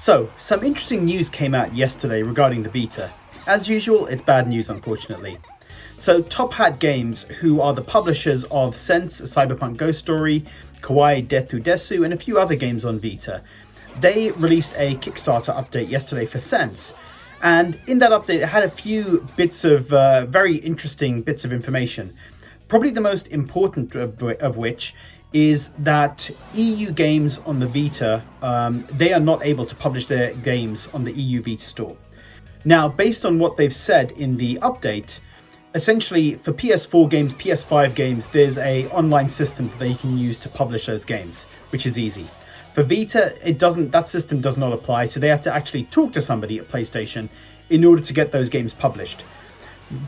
So, some interesting news came out yesterday regarding the Vita. As usual, it's bad news, unfortunately. So, Top Hat Games, who are the publishers of Sense, Cyberpunk Ghost Story, Kawaii Detsu Desu, and a few other games on Vita, they released a Kickstarter update yesterday for Sense. And in that update, it had a few bits of very interesting bits of information. Probably the most important of which is that EU games on the Vita, they are not able to publish their games on the EU Vita store. Now, based on what they've said in the update, essentially for PS4 games, PS5 games, there's a online system that they can use to publish those games, which is easy. For Vita, that system does not apply, so they have to actually talk to somebody at PlayStation in order to get those games published.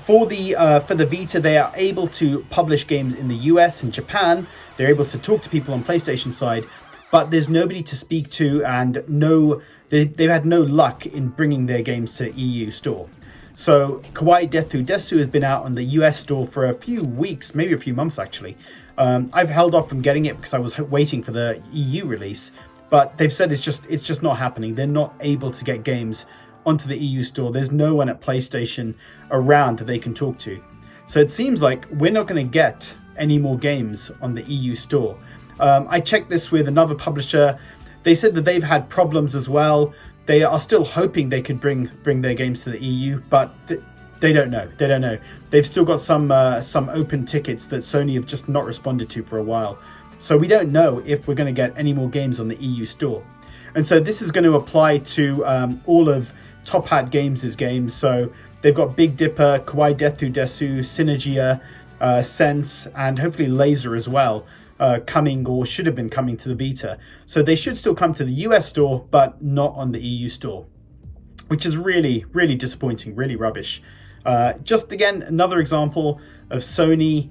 For the Vita, they are able to publish games in the US and Japan. They're able to talk to people on PlayStation side, but there's nobody to speak to, and they've had no luck in bringing their games to EU store. So Kawaii Detsu Desu has been out on the US store for a few weeks, maybe a few months actually. I've held off from getting it because I was waiting for the EU release, but they've said it's just not happening. They're not able to get games onto the EU store. There's no one at PlayStation around that they can talk to. So it seems like we're not going to get any more games on the EU store. I checked this with another publisher. They said that they've had problems as well. They are still hoping they could bring their games to the EU, but they don't know. They don't know. They've still got some open tickets that Sony have just not responded to for a while. So we don't know if we're going to get any more games on the EU store. And so this is going to apply to all of Top Hat Games' games. So they've got Big Dipper, Kawaii Detsu Desu, Synergia, Sense, and hopefully Laser as well, coming or should have been coming to the Vita. So they should still come to the US store, but not on the EU store, which is really, really disappointing, really rubbish. Just again, another example of Sony,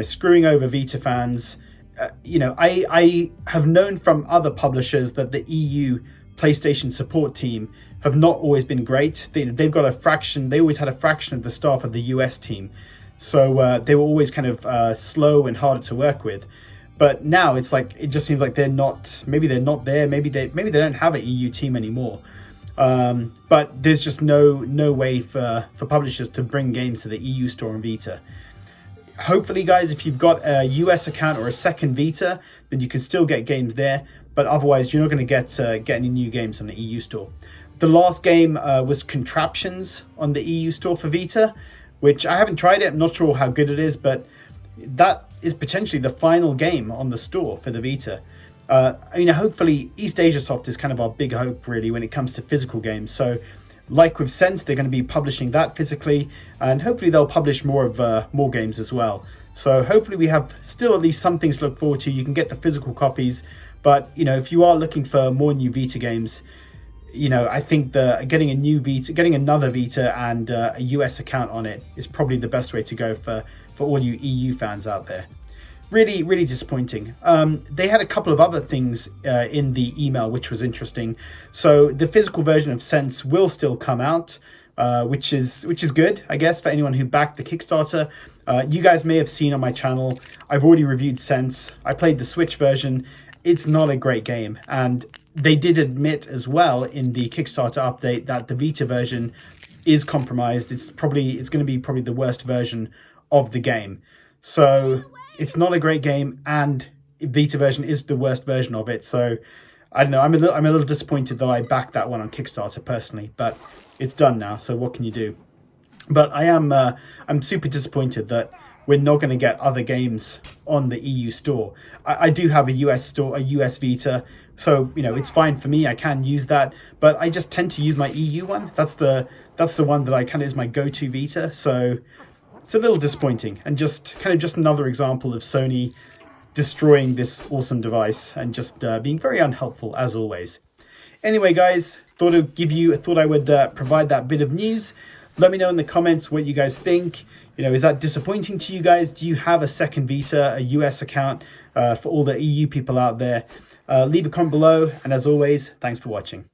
screwing over Vita fans. I have known from other publishers that the EU PlayStation support team have not always been great. They've got a fraction. They always had a fraction of the staff of the US team, so they were always kind of slow and harder to work with. But now it's like it just seems like they're not. Maybe they're not there. Maybe they don't have an EU team anymore. But there's just no way for publishers to bring games to the EU store on Vita. Hopefully, guys, if you've got a US account or a second Vita, then you can still get games there. But otherwise, you're not going to get any new games on the EU store. The last game was Contraptions on the EU store for Vita, which I haven't tried it. I'm not sure how good it is, but that is potentially the final game on the store for the Vita. Hopefully East Asia Soft is kind of our big hope really when it comes to physical games. So like with Sense, they're going to be publishing that physically, and hopefully they'll publish more games as well. So hopefully we have still at least some things to look forward to. You can get the physical copies, but if you are looking for more new Vita games, I think getting another Vita and a US account on it is probably the best way to go for all you EU fans out there. Really, really disappointing. They had a couple of other things in the email which was interesting. So the physical version of Sense will still come out, which is good, I guess, for anyone who backed the Kickstarter. You guys may have seen on my channel, I've already reviewed Sense. I played the Switch version. It's not a great game, and they did admit as well in the Kickstarter update that the Vita version is compromised. It's going to be probably the worst version of the game. So it's not a great game, and Vita version is the worst version of it. So I don't know. I'm a little disappointed that I backed that one on Kickstarter personally, but it's done now. So what can you do? But I'm super disappointed that we're not going to get other games on the EU store. I do have a US store, a US Vita, so it's fine for me. I can use that, but I just tend to use my EU one. That's the one that I kind of is my go-to Vita. So it's a little disappointing, and just another example of Sony destroying this awesome device and just being very unhelpful as always. Anyway, guys, thought I would provide that bit of news. Let me know in the comments what you guys think. Is that disappointing to you guys? Do you have a second Vita, a US account, for all the EU people out there? Leave a comment below, and as always, thanks for watching.